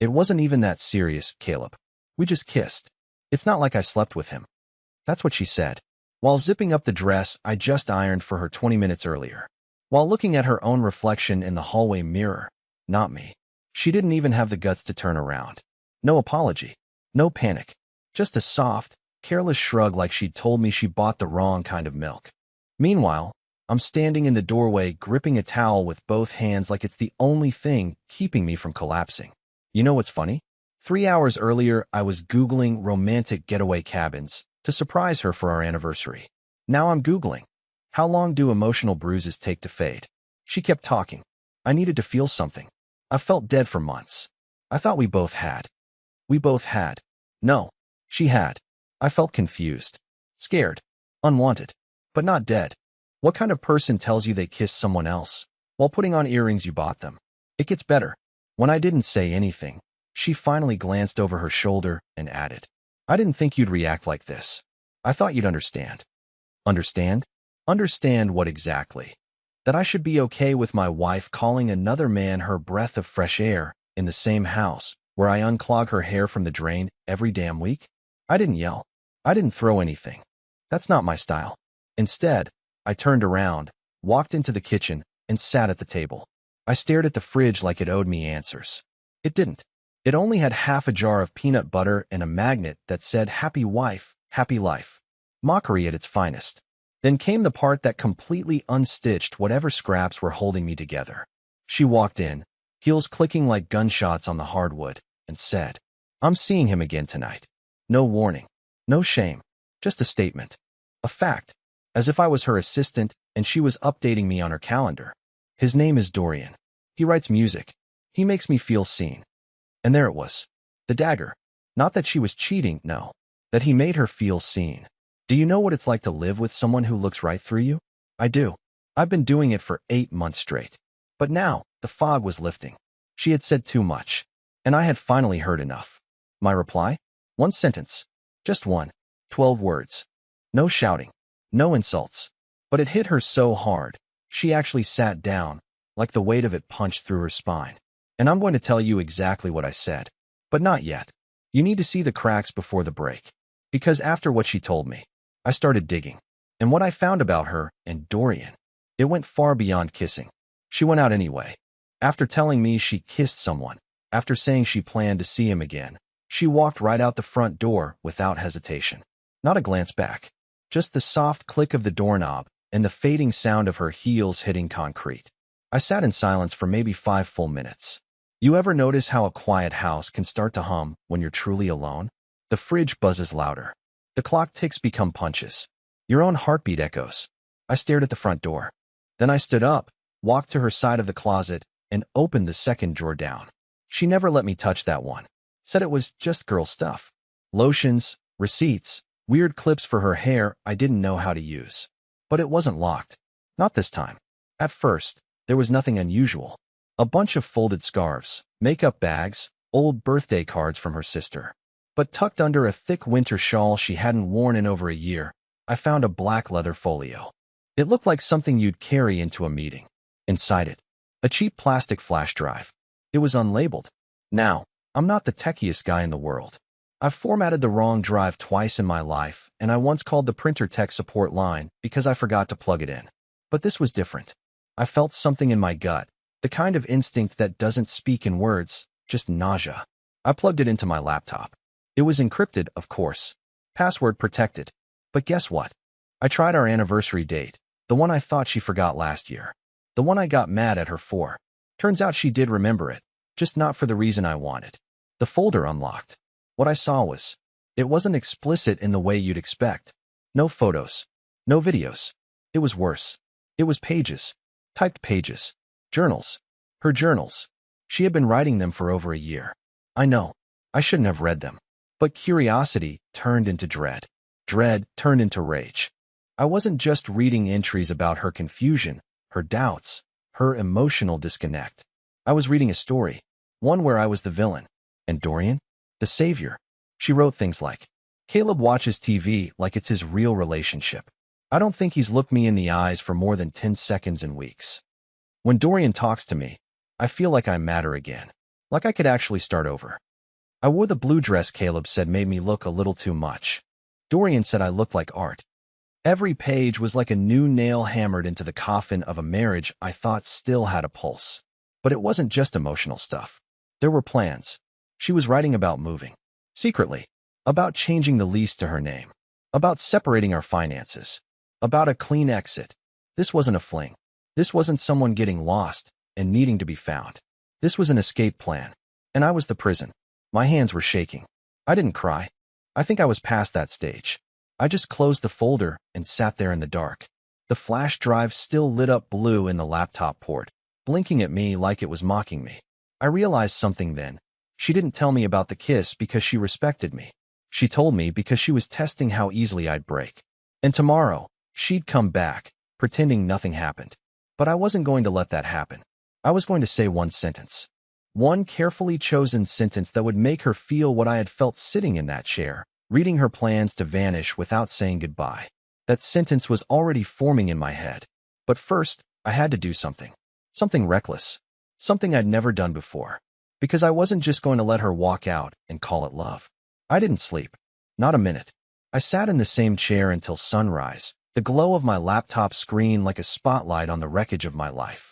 It wasn't even that serious, Caleb. We just kissed. It's not like I slept with him. That's what she said, while zipping up the dress I just ironed for her 20 minutes earlier. While looking at her own reflection in the hallway mirror. Not me. She didn't even have the guts to turn around. No apology. No panic. Just a soft, careless shrug like she'd told me she bought the wrong kind of milk. Meanwhile, I'm standing in the doorway gripping a towel with both hands like it's the only thing keeping me from collapsing. You know what's funny? 3 hours earlier, I was Googling romantic getaway cabins to surprise her for our anniversary. Now I'm Googling, how long do emotional bruises take to fade? She kept talking. I needed to feel something. I felt dead for months. I thought we both had. We both had. No, she had. I felt confused, scared, unwanted, but not dead. What kind of person tells you they kissed someone else while putting on earrings you bought them? It gets better. When I didn't say anything, she finally glanced over her shoulder and added, I didn't think you'd react like this. I thought you'd understand. Understand? Understand what exactly? That I should be okay with my wife calling another man her breath of fresh air in the same house where I unclog her hair from the drain every damn week? I didn't yell. I didn't throw anything. That's not my style. Instead, I turned around, walked into the kitchen, and sat at the table. I stared at the fridge like it owed me answers. It didn't. It only had half a jar of peanut butter and a magnet that said happy wife, happy life. Mockery at its finest. Then came the part that completely unstitched whatever scraps were holding me together. She walked in, heels clicking like gunshots on the hardwood, and said, I'm seeing him again tonight. No warning. No shame. Just a statement. A fact. As if I was her assistant and she was updating me on her calendar. His name is Dorian. He writes music. He makes me feel seen. And there it was. The dagger. Not that she was cheating, no. That he made her feel seen. Do you know what it's like to live with someone who looks right through you? I do. I've been doing it for 8 months straight. But now, the fog was lifting. She had said too much. And I had finally heard enough. My reply? 1 sentence. Just one. 12 words. No shouting. No insults. But it hit her so hard, she actually sat down, like the weight of it punched through her spine. And I'm going to tell you exactly what I said. But not yet. You need to see the cracks before the break. Because after what she told me, I started digging. And what I found about her and Dorian, it went far beyond kissing. She went out anyway. After telling me she kissed someone, after saying she planned to see him again, she walked right out the front door without hesitation. Not a glance back. Just the soft click of the doorknob and the fading sound of her heels hitting concrete. I sat in silence for maybe 5 full minutes. You ever notice how a quiet house can start to hum when you're truly alone? The fridge buzzes louder. The clock ticks become punches. Your own heartbeat echoes. I stared at the front door. Then I stood up, walked to her side of the closet, and opened the second drawer down. She never let me touch that one. Said it was just girl stuff. Lotions, receipts, weird clips for her hair I didn't know how to use. But it wasn't locked. Not this time. At first, there was nothing unusual. A bunch of folded scarves, makeup bags, old birthday cards from her sister. But tucked under a thick winter shawl she hadn't worn in over a year, I found a black leather folio. It looked like something you'd carry into a meeting. Inside it, a cheap plastic flash drive. It was unlabeled. Now, I'm not the techiest guy in the world. I've formatted the wrong drive twice in my life, and I once called the printer tech support line because I forgot to plug it in. But this was different. I felt something in my gut, the kind of instinct that doesn't speak in words, just nausea. I plugged it into my laptop. It was encrypted, of course. Password protected. But guess what? I tried our anniversary date, the one I thought she forgot last year. The one I got mad at her for. Turns out she did remember it, just not for the reason I wanted. The folder unlocked. What I saw was, it wasn't explicit in the way you'd expect. No photos. No videos. It was worse. It was pages. Typed pages. Journals. Her journals. She had been writing them for over a year. I know. I shouldn't have read them. But curiosity turned into dread. Dread turned into rage. I wasn't just reading entries about her confusion, her doubts, her emotional disconnect. I was reading a story, one where I was the villain. And Dorian? The savior. She wrote things like, Caleb watches TV like it's his real relationship. I don't think he's looked me in the eyes for more than 10 seconds in weeks. When Dorian talks to me, I feel like I matter again. Like I could actually start over. I wore the blue dress Caleb said made me look a little too much. Dorian said I looked like art. Every page was like a new nail hammered into the coffin of a marriage I thought still had a pulse. But it wasn't just emotional stuff. There were plans. She was writing about moving. Secretly. About changing the lease to her name. About separating our finances. About a clean exit. This wasn't a fling. This wasn't someone getting lost and needing to be found. This was an escape plan. And I was the prison. My hands were shaking. I didn't cry. I think I was past that stage. I just closed the folder and sat there in the dark. The flash drive still lit up blue in the laptop port, blinking at me like it was mocking me. I realized something then. She didn't tell me about the kiss because she respected me. She told me because she was testing how easily I'd break. And tomorrow, she'd come back, pretending nothing happened. But I wasn't going to let that happen. I was going to say one sentence. One carefully chosen sentence that would make her feel what I had felt sitting in that chair, reading her plans to vanish without saying goodbye. That sentence was already forming in my head. But first, I had to do something. Something reckless. Something I'd never done before. Because I wasn't just going to let her walk out and call it love. I didn't sleep. Not a minute. I sat in the same chair until sunrise, the glow of my laptop screen like a spotlight on the wreckage of my life.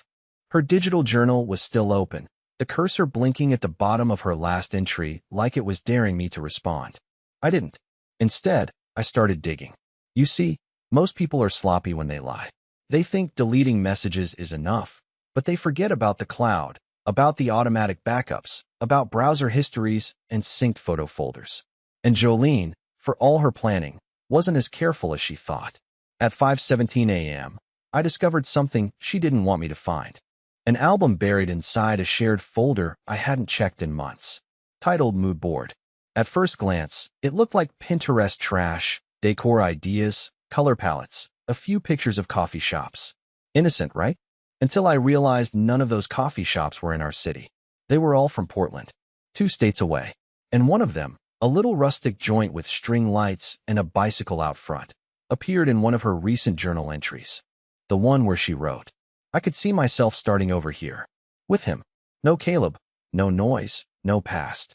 Her digital journal was still open, the cursor blinking at the bottom of her last entry like it was daring me to respond. I didn't. Instead, I started digging. You see, most people are sloppy when they lie. They think deleting messages is enough, but they forget about the cloud, about the automatic backups, about browser histories and synced photo folders. And Jolene, for all her planning, wasn't as careful as she thought. At 5:17 a.m., I discovered something she didn't want me to find. An album buried inside a shared folder I hadn't checked in months, titled Mood Board. At first glance, it looked like Pinterest trash, decor ideas, color palettes, a few pictures of coffee shops. Innocent, right? Until I realized none of those coffee shops were in our city. They were all from Portland, 2 states away. And one of them, a little rustic joint with string lights and a bicycle out front, appeared in one of her recent journal entries. The one where she wrote, I could see myself starting over here. With him. No Caleb, no noise, no past.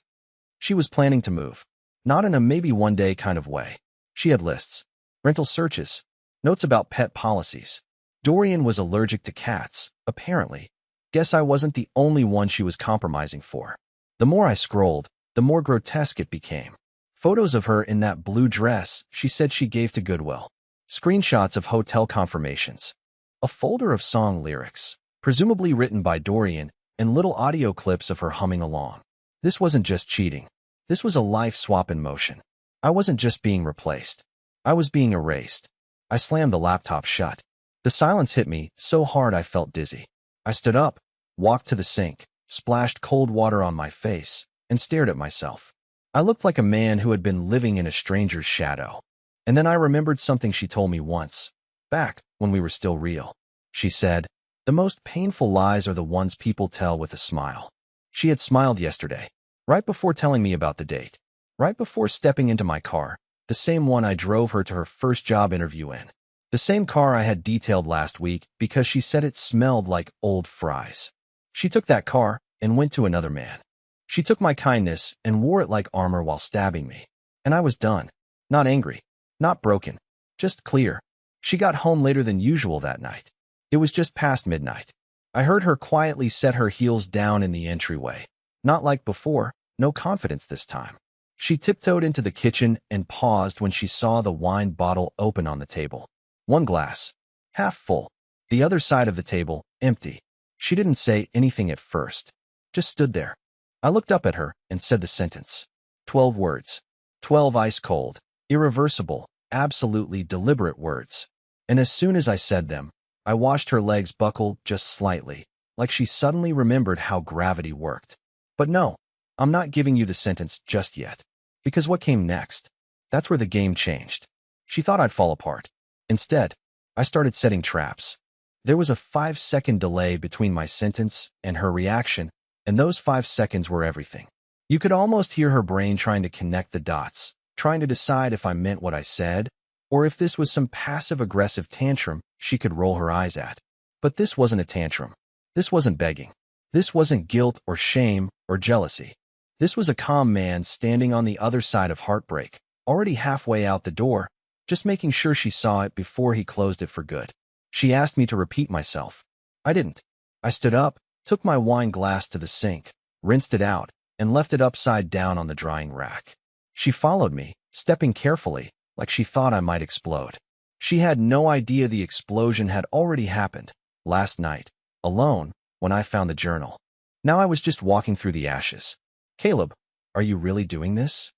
She was planning to move. Not in a maybe one day kind of way. She had lists, rental searches, notes about pet policies. Dorian was allergic to cats, apparently. Guess I wasn't the only one she was compromising for. The more I scrolled, the more grotesque it became. Photos of her in that blue dress she said she gave to Goodwill. Screenshots of hotel confirmations. A folder of song lyrics, presumably written by Dorian, and little audio clips of her humming along. This wasn't just cheating. This was a life swap in motion. I wasn't just being replaced. I was being erased. I slammed the laptop shut. The silence hit me so hard I felt dizzy. I stood up, walked to the sink, splashed cold water on my face, and stared at myself. I looked like a man who had been living in a stranger's shadow. And then I remembered something she told me once, back when we were still real. She said, the most painful lies are the ones people tell with a smile. She had smiled yesterday, right before telling me about the date, right before stepping into my car, the same one I drove her to her first job interview in. The same car I had detailed last week because she said it smelled like old fries. She took that car and went to another man. She took my kindness and wore it like armor while stabbing me. And I was done. Not angry. Not broken. Just clear. She got home later than usual that night. It was just past midnight. I heard her quietly set her heels down in the entryway. Not like before, no confidence this time. She tiptoed into the kitchen and paused when she saw the wine bottle open on the table. One glass, half full. The other side of the table, empty. She didn't say anything at first. Just stood there. I looked up at her and said the sentence. 12 words. 12 ice-cold, irreversible, absolutely deliberate words. And as soon as I said them, I watched her legs buckle just slightly, like she suddenly remembered how gravity worked. But no, I'm not giving you the sentence just yet. Because what came next? That's where the game changed. She thought I'd fall apart. Instead, I started setting traps. There was a 5-second delay between my sentence and her reaction, and those 5 seconds were everything. You could almost hear her brain trying to connect the dots, trying to decide if I meant what I said, or if this was some passive-aggressive tantrum she could roll her eyes at. But this wasn't a tantrum. This wasn't begging. This wasn't guilt or shame or jealousy. This was a calm man standing on the other side of heartbreak, already halfway out the door, just making sure she saw it before he closed it for good. She asked me to repeat myself. I didn't. I stood up, took my wine glass to the sink, rinsed it out, and left it upside down on the drying rack. She followed me, stepping carefully, like she thought I might explode. She had no idea the explosion had already happened, last night, alone, when I found the journal. Now I was just walking through the ashes. Caleb, are you really doing this?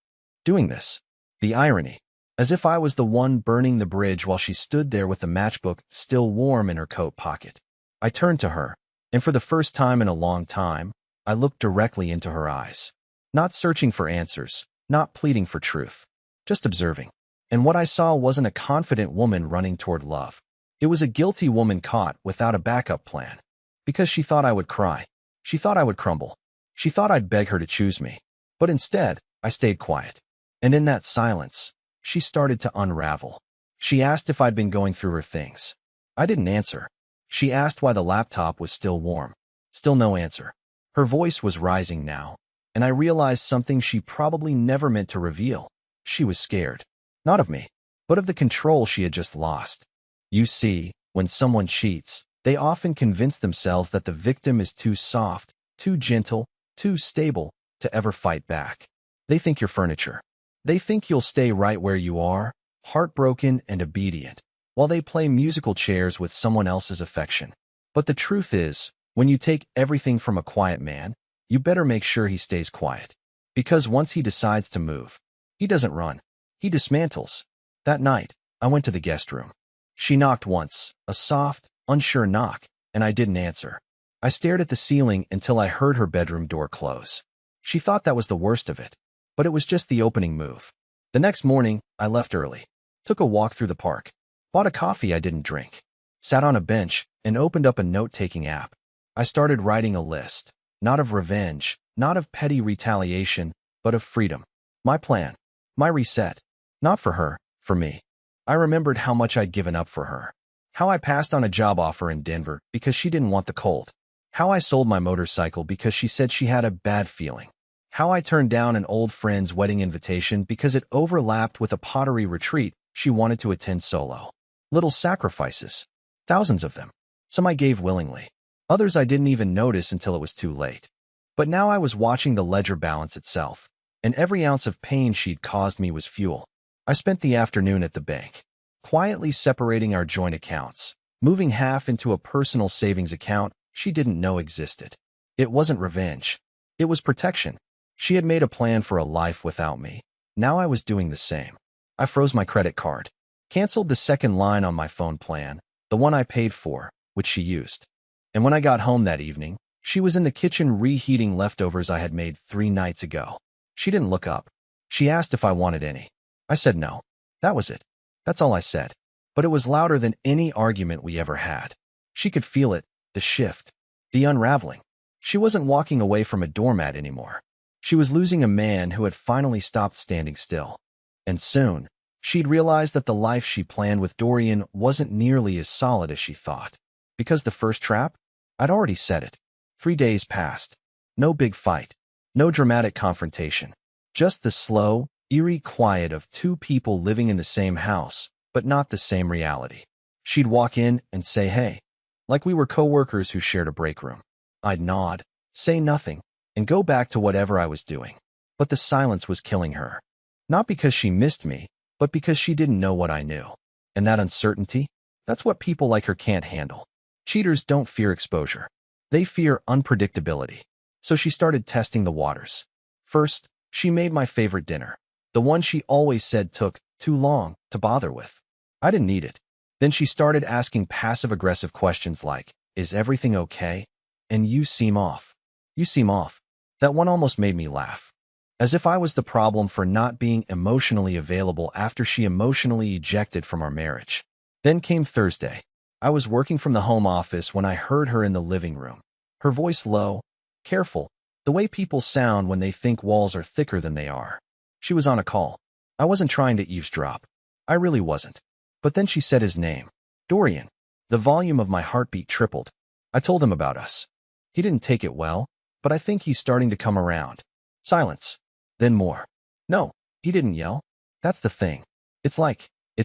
Doing this. The irony. As if I was the one burning the bridge while she stood there with the matchbook still warm in her coat pocket. I turned to her, and for the first time in a long time, I looked directly into her eyes. Not searching for answers, not pleading for truth, just observing. And what I saw wasn't a confident woman running toward love. It was a guilty woman caught without a backup plan. Because she thought I would cry. She thought I would crumble. She thought I'd beg her to choose me. But instead, I stayed quiet. And in that silence, she started to unravel. She asked if I'd been going through her things. I didn't answer. She asked why the laptop was still warm. Still no answer. Her voice was rising now, and I realized something she probably never meant to reveal. She was scared. Not of me, but of the control she had just lost. You see, when someone cheats, they often convince themselves that the victim is too soft, too gentle, too stable to ever fight back. They think you're furniture. They think you'll stay right where you are, heartbroken and obedient, while they play musical chairs with someone else's affection. But the truth is, when you take everything from a quiet man, you better make sure he stays quiet. Because once he decides to move, he doesn't run. He dismantles. That night, I went to the guest room. She knocked once, a soft, unsure knock, and I didn't answer. I stared at the ceiling until I heard her bedroom door close. She thought that was the worst of it, but it was just the opening move. The next morning, I left early, took a walk through the park, bought a coffee I didn't drink, sat on a bench, and opened up a note-taking app. I started writing a list, not of revenge, not of petty retaliation, but of freedom. My plan, my reset. Not for her, for me. I remembered how much I'd given up for her. How I passed on a job offer in Denver because she didn't want the cold. How I sold my motorcycle because she said she had a bad feeling. How I turned down an old friend's wedding invitation because it overlapped with a pottery retreat she wanted to attend solo. Little sacrifices. Thousands of them. Some I gave willingly. Others I didn't even notice until it was too late. But now I was watching the ledger balance itself, and every ounce of pain she'd caused me was fuel. I spent the afternoon at the bank, quietly separating our joint accounts, moving half into a personal savings account she didn't know existed. It wasn't revenge. It was protection. She had made a plan for a life without me. Now I was doing the same. I froze my credit card, canceled the second line on my phone plan, the one I paid for, which she used. And when I got home that evening, she was in the kitchen reheating leftovers I had made 3 nights ago. She didn't look up. She asked if I wanted any. I said no. That was it. That's all I said. But it was louder than any argument we ever had. She could feel it, the shift, the unraveling. She wasn't walking away from a doormat anymore. She was losing a man who had finally stopped standing still. And soon, she'd realized that the life she planned with Dorian wasn't nearly as solid as she thought. Because the first trap? I'd already said it. 3 days passed. No big fight. No dramatic confrontation. Just the slow, eerie quiet of 2 people living in the same house, but not the same reality. She'd walk in and say hey, like we were co-workers who shared a break room. I'd nod, say nothing, and go back to whatever I was doing. But the silence was killing her. Not because she missed me, but because she didn't know what I knew. And that uncertainty? That's what people like her can't handle. Cheaters don't fear exposure. They fear unpredictability. So she started testing the waters. First, she made my favorite dinner. The one she always said took too long to bother with. I didn't need it. Then she started asking passive-aggressive questions like, is everything okay? And you seem off. You seem off. That one almost made me laugh. As if I was the problem for not being emotionally available after she emotionally ejected from our marriage. Then came Thursday. I was working from the home office when I heard her in the living room. Her voice low, careful, the way people sound when they think walls are thicker than they are. She was on a call. I wasn't trying to eavesdrop. I really wasn't. But then she said his name. Dorian. The volume of my heartbeat tripled. I told him about us. He didn't take it well, but I think he's starting to come around. Silence. Then more. No, he didn't yell. That's the thing. It's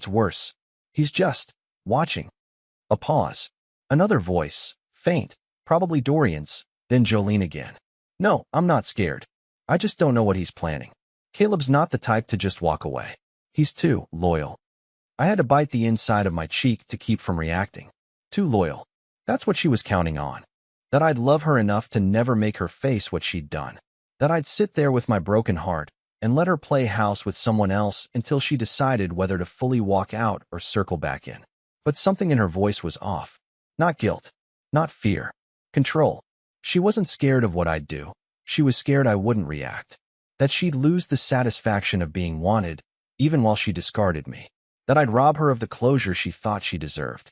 worse. He's just watching. A pause. Another voice, faint, probably Dorian's, then Jolene again. No, I'm not scared. I just don't know what he's planning. Caleb's not the type to just walk away. He's too loyal. I had to bite the inside of my cheek to keep from reacting. Too loyal. That's what she was counting on. That I'd love her enough to never make her face what she'd done. That I'd sit there with my broken heart and let her play house with someone else until she decided whether to fully walk out or circle back in. But something in her voice was off. Not guilt. Not fear. Control. She wasn't scared of what I'd do. She was scared I wouldn't react. That she'd lose the satisfaction of being wanted, even while she discarded me. That I'd rob her of the closure she thought she deserved.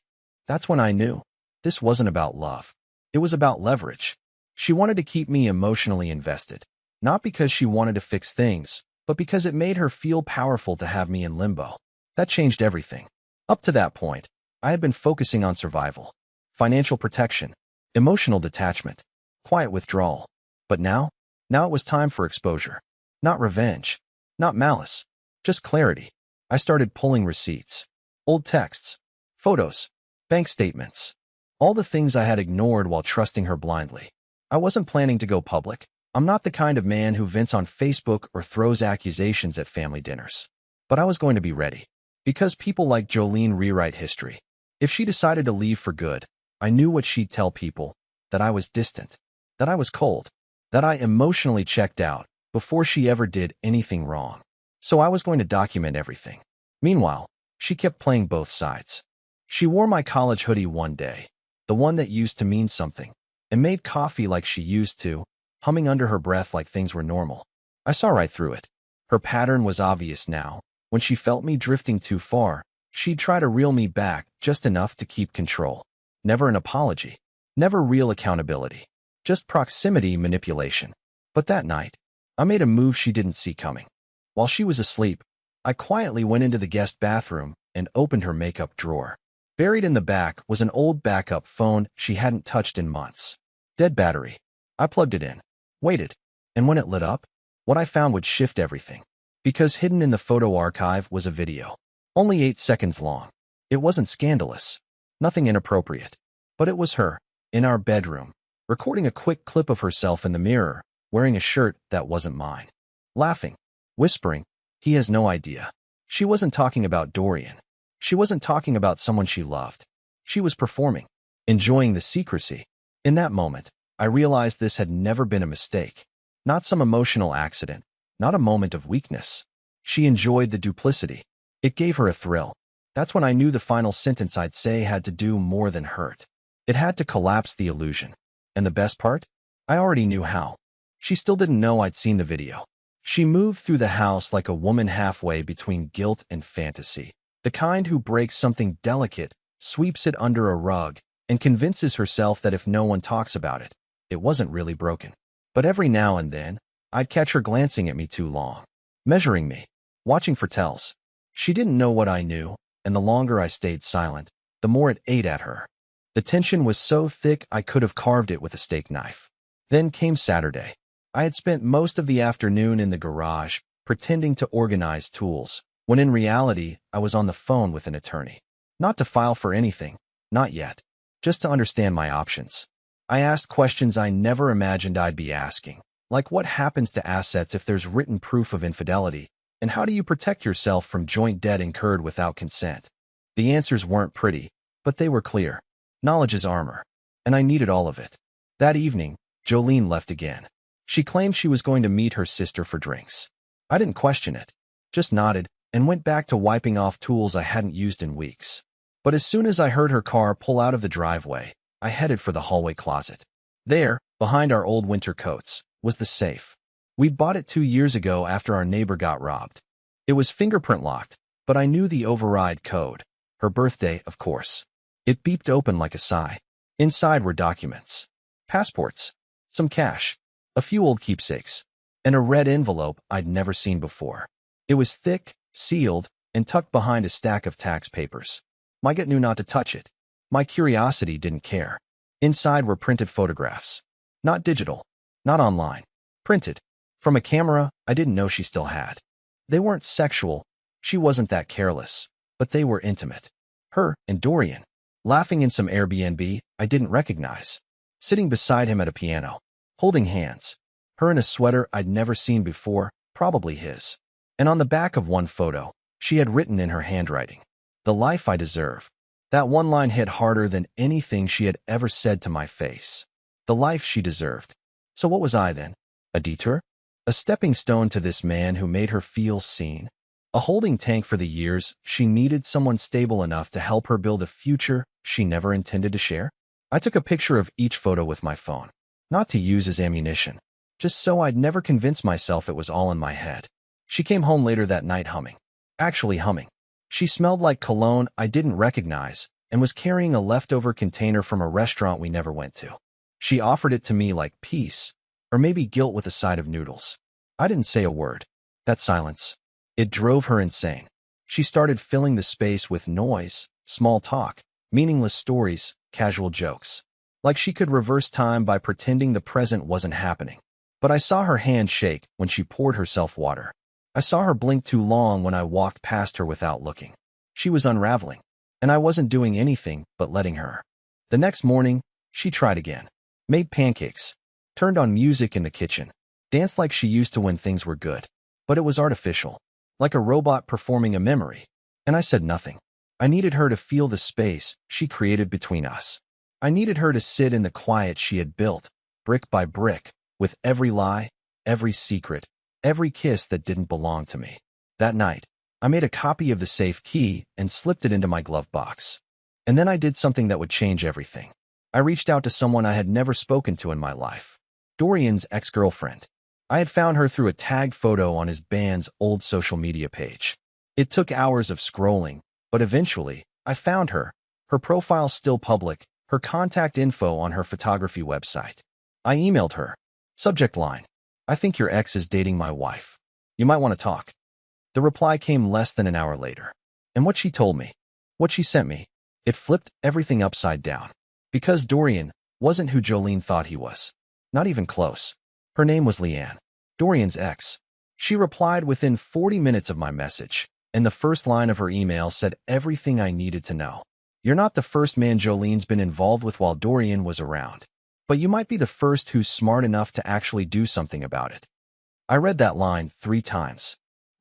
That's when I knew. This wasn't about love. It was about leverage. She wanted to keep me emotionally invested. Not because she wanted to fix things, but because it made her feel powerful to have me in limbo. That changed everything. Up to that point, I had been focusing on survival, financial protection, emotional detachment, quiet withdrawal. But now it was time for exposure. Not revenge, not malice, just clarity. I started pulling receipts, old texts, photos, bank statements, all the things I had ignored while trusting her blindly. I wasn't planning to go public. I'm not the kind of man who vents on Facebook or throws accusations at family dinners. But I was going to be ready. Because people like Jolene rewrite history. If she decided to leave for good, I knew what she'd tell people, that I was distant, that I was cold, that I emotionally checked out before she ever did anything wrong. So I was going to document everything. Meanwhile, she kept playing both sides. She wore my college hoodie one day, the one that used to mean something, and made coffee like she used to, humming under her breath like things were normal. I saw right through it. Her pattern was obvious now. When she felt me drifting too far, she'd try to reel me back just enough to keep control. Never an apology. Never real accountability. Just proximity manipulation. But that night, I made a move she didn't see coming. While she was asleep, I quietly went into the guest bathroom and opened her makeup drawer. Buried in the back was an old backup phone she hadn't touched in months. Dead battery. I plugged it in. Waited. And when it lit up, what I found would shift everything. Because hidden in the photo archive was a video. Only 8 seconds long. It wasn't scandalous. Nothing inappropriate. But it was her, in our bedroom, recording a quick clip of herself in the mirror, wearing a shirt that wasn't mine. Laughing. Whispering. He has no idea. She wasn't talking about Dorian. She wasn't talking about someone she loved. She was performing. Enjoying the secrecy. In that moment, I realized this had never been a mistake. Not some emotional accident. Not a moment of weakness. She enjoyed the duplicity. It gave her a thrill. That's when I knew the final sentence I'd say had to do more than hurt. It had to collapse the illusion. And the best part? I already knew how. She still didn't know I'd seen the video. She moved through the house like a woman halfway between guilt and fantasy. The kind who breaks something delicate, sweeps it under a rug, and convinces herself that if no one talks about it, it wasn't really broken. But every now and then, I'd catch her glancing at me too long, measuring me, watching for tells. She didn't know what I knew, and the longer I stayed silent, the more it ate at her. The tension was so thick I could have carved it with a steak knife. Then came Saturday. I had spent most of the afternoon in the garage, pretending to organize tools, when in reality, I was on the phone with an attorney. Not to file for anything, not yet, just to understand my options. I asked questions I never imagined I'd be asking, like what happens to assets if there's written proof of infidelity, and how do you protect yourself from joint debt incurred without consent? The answers weren't pretty, but they were clear. Knowledge is armor, and I needed all of it. That evening, Jolene left again. She claimed she was going to meet her sister for drinks. I didn't question it, just nodded, and went back to wiping off tools I hadn't used in weeks. But as soon as I heard her car pull out of the driveway, I headed for the hallway closet. There, behind our old winter coats, was the safe. We'd bought it 2 years ago after our neighbor got robbed. It was fingerprint locked, but I knew the override code. Her birthday, of course. It beeped open like a sigh. Inside were documents. Passports. Some cash. A few old keepsakes. And a red envelope I'd never seen before. It was thick, sealed, and tucked behind a stack of tax papers. My gut knew not to touch it. My curiosity didn't care. Inside were printed photographs. Not digital. Not online. Printed. From a camera I didn't know she still had. They weren't sexual. She wasn't that careless. But they were intimate. Her and Dorian. Laughing in some Airbnb I didn't recognize. Sitting beside him at a piano. Holding hands. Her in a sweater I'd never seen before, probably his. And on the back of one photo, she had written in her handwriting, "The life I deserve." That one line hit harder than anything she had ever said to my face. The life she deserved. So what was I then? A detour? A stepping stone to this man who made her feel seen? A holding tank for the years she needed someone stable enough to help her build a future she never intended to share? I took a picture of each photo with my phone, not to use as ammunition, just so I'd never convince myself it was all in my head. She came home later that night humming. Actually humming. She smelled like cologne I didn't recognize and was carrying a leftover container from a restaurant we never went to. She offered it to me like peace, or maybe guilt with a side of noodles. I didn't say a word. That silence. It drove her insane. She started filling the space with noise, small talk, meaningless stories, casual jokes. Like she could reverse time by pretending the present wasn't happening. But I saw her hand shake when she poured herself water. I saw her blink too long when I walked past her without looking. She was unraveling, and I wasn't doing anything but letting her. The next morning, she tried again. Made pancakes. Turned on music in the kitchen. Danced like she used to when things were good. But it was artificial. Like a robot performing a memory. And I said nothing. I needed her to feel the space she created between us. I needed her to sit in the quiet she had built, brick by brick, with every lie, every secret, every kiss that didn't belong to me. That night, I made a copy of the safe key and slipped it into my glove box. And then I did something that would change everything. I reached out to someone I had never spoken to in my life. Dorian's ex-girlfriend. I had found her through a tagged photo on his band's old social media page. It took hours of scrolling, but eventually, I found her. Her profile still public, her contact info on her photography website. I emailed her. Subject line: "I think your ex is dating my wife. You might want to talk." The reply came less than an hour later. And what she told me, what she sent me, it flipped everything upside down. Because Dorian wasn't who Jolene thought he was. Not even close. Her name was Leanne, Dorian's ex. She replied within 40 minutes of my message, and the first line of her email said everything I needed to know. "You're not the first man Jolene's been involved with while Dorian was around. But you might be the first who's smart enough to actually do something about it." I read that line 3 times.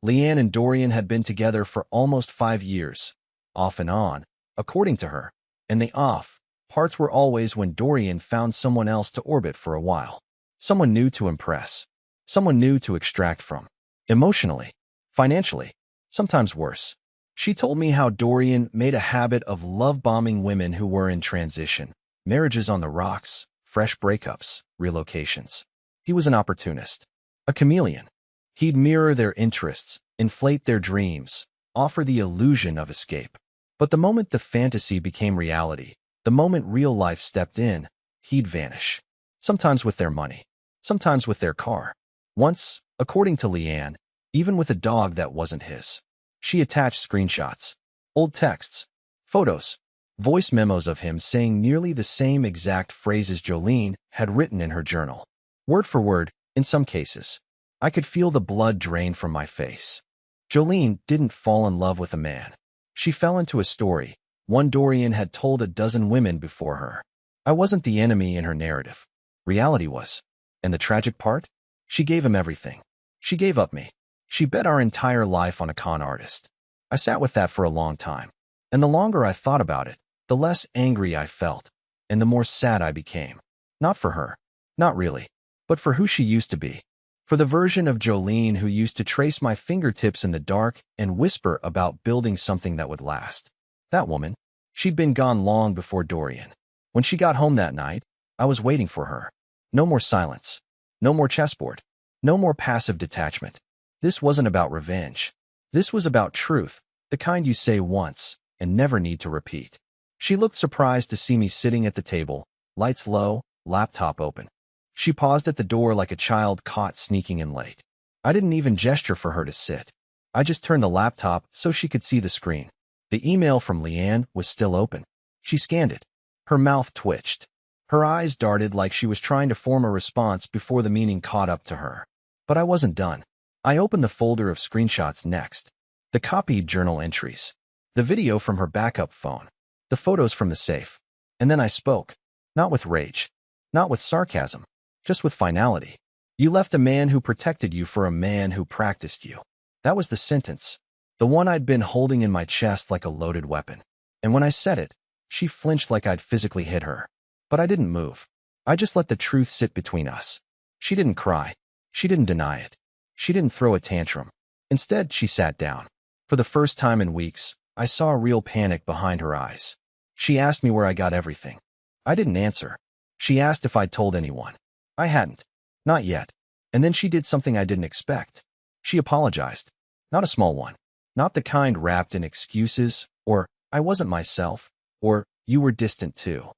Leanne and Dorian had been together for almost 5 years, off and on, according to her, and the off parts were always when Dorian found someone else to orbit for a while. Someone new to impress. Someone new to extract from. Emotionally. Financially. Sometimes worse. She told me how Dorian made a habit of love-bombing women who were in transition. Marriages on the rocks, fresh breakups, relocations. He was an opportunist. A chameleon. He'd mirror their interests, inflate their dreams, offer the illusion of escape. But the moment the fantasy became reality, the moment real life stepped in, he'd vanish. Sometimes with their money. Sometimes with their car. Once, according to Leanne, even with a dog that wasn't his. She attached screenshots, old texts, photos, voice memos of him saying nearly the same exact phrases Jolene had written in her journal. Word for word, in some cases. I could feel the blood drain from my face. Jolene didn't fall in love with a man. She fell into a story, one Dorian had told a dozen women before her. I wasn't the enemy in her narrative. Reality was. And the tragic part? She gave him everything. She gave up me. She bet our entire life on a con artist. I sat with that for a long time. And the longer I thought about it, the less angry I felt, and the more sad I became. Not for her. Not really. But for who she used to be. For the version of Jolene who used to trace my fingertips in the dark and whisper about building something that would last. That woman. She'd been gone long before Dorian. When she got home that night, I was waiting for her. No more silence. No more chessboard. No more passive detachment. This wasn't about revenge. This was about truth, the kind you say once and never need to repeat. She looked surprised to see me sitting at the table, lights low, laptop open. She paused at the door like a child caught sneaking in late. I didn't even gesture for her to sit. I just turned the laptop so she could see the screen. The email from Leanne was still open. She scanned it. Her mouth twitched. Her eyes darted like she was trying to form a response before the meaning caught up to her. But I wasn't done. I opened the folder of screenshots next. The copied journal entries. The video from her backup phone. The photos from the safe. And then I spoke. Not with rage. Not with sarcasm. Just with finality. You left a man who protected you for a man who practiced you. That was the sentence. The one I'd been holding in my chest like a loaded weapon. And when I said it, she flinched like I'd physically hit her. But I didn't move. I just let the truth sit between us. She didn't cry. She didn't deny it. She didn't throw a tantrum. Instead, she sat down. For the first time in weeks, I saw a real panic behind her eyes. She asked me where I got everything. I didn't answer. She asked if I'd told anyone. I hadn't. Not yet. And then she did something I didn't expect. She apologized. Not a small one. Not the kind wrapped in excuses, or, I wasn't myself, or, you were distant too.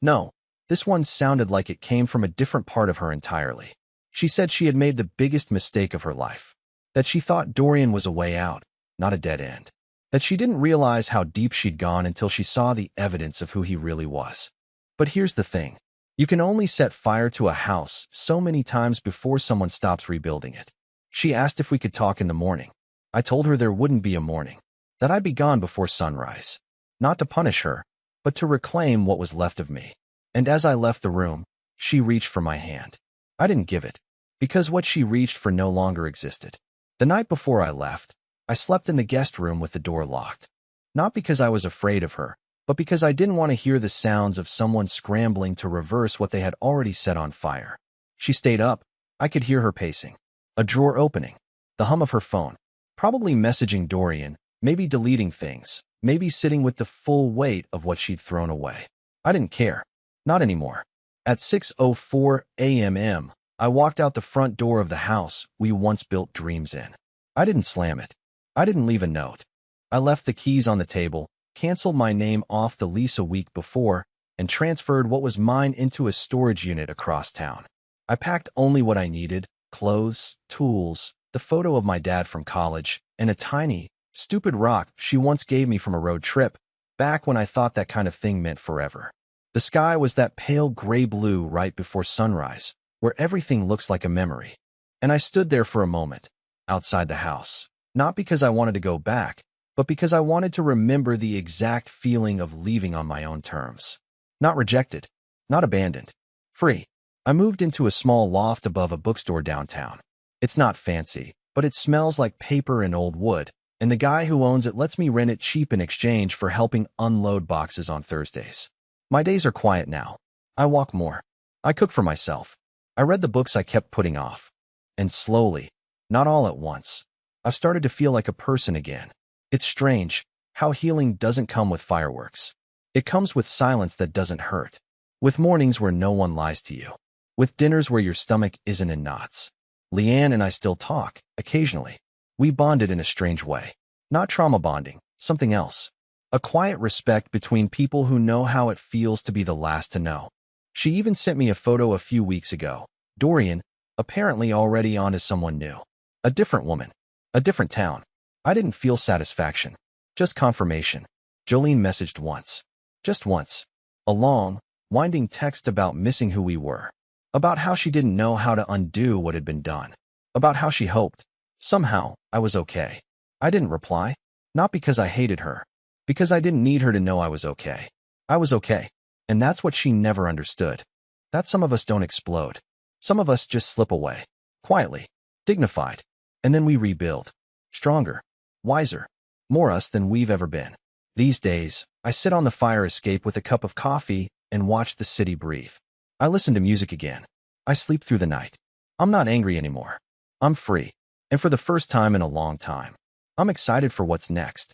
No, this one sounded like it came from a different part of her entirely. She said she had made the biggest mistake of her life. That she thought Dorian was a way out, not a dead end. That she didn't realize how deep she'd gone until she saw the evidence of who he really was. But here's the thing. You can only set fire to a house so many times before someone stops rebuilding it. She asked if we could talk in the morning. I told her there wouldn't be a morning. That I'd be gone before sunrise. Not to punish her, but to reclaim what was left of me. And as I left the room, she reached for my hand. I didn't give it, because what she reached for no longer existed. The night before I left, I slept in the guest room with the door locked. Not because I was afraid of her, but because I didn't want to hear the sounds of someone scrambling to reverse what they had already set on fire. She stayed up. I could hear her pacing. A drawer opening. The hum of her phone. Probably messaging Dorian, maybe deleting things, maybe sitting with the full weight of what she'd thrown away. I didn't care. Not anymore. At 6:04 a.m., I walked out the front door of the house we once built dreams in. I didn't slam it. I didn't leave a note. I left the keys on the table, canceled my name off the lease a week before, and transferred what was mine into a storage unit across town. I packed only what I needed: clothes, tools, the photo of my dad from college, and a tiny, stupid rock she once gave me from a road trip, back when I thought that kind of thing meant forever. The sky was that pale gray blue right before sunrise, where everything looks like a memory. And I stood there for a moment, outside the house, not because I wanted to go back, but because I wanted to remember the exact feeling of leaving on my own terms. Not rejected, not abandoned, free. I moved into a small loft above a bookstore downtown. It's not fancy, but it smells like paper and old wood, and the guy who owns it lets me rent it cheap in exchange for helping unload boxes on Thursdays. My days are quiet now. I walk more. I cook for myself. I read the books I kept putting off. And slowly, not all at once, I've started to feel like a person again. It's strange how healing doesn't come with fireworks. It comes with silence that doesn't hurt. With mornings where no one lies to you. With dinners where your stomach isn't in knots. Leanne and I still talk, occasionally. We bonded in a strange way. Not trauma bonding, something else. A quiet respect between people who know how it feels to be the last to know. She even sent me a photo a few weeks ago. Dorian, apparently already on to someone new. A different woman. A different town. I didn't feel satisfaction. Just confirmation. Jolene messaged once. Just once. A long, winding text about missing who we were. About how she didn't know how to undo what had been done. About how she hoped, somehow, I was okay. I didn't reply. Not because I hated her. Because I didn't need her to know I was okay. I was okay. And that's what she never understood. That some of us don't explode. Some of us just slip away. Quietly. Dignified. And then we rebuild. Stronger. Wiser. More us than we've ever been. These days, I sit on the fire escape with a cup of coffee and watch the city breathe. I listen to music again. I sleep through the night. I'm not angry anymore. I'm free. And for the first time in a long time, I'm excited for what's next.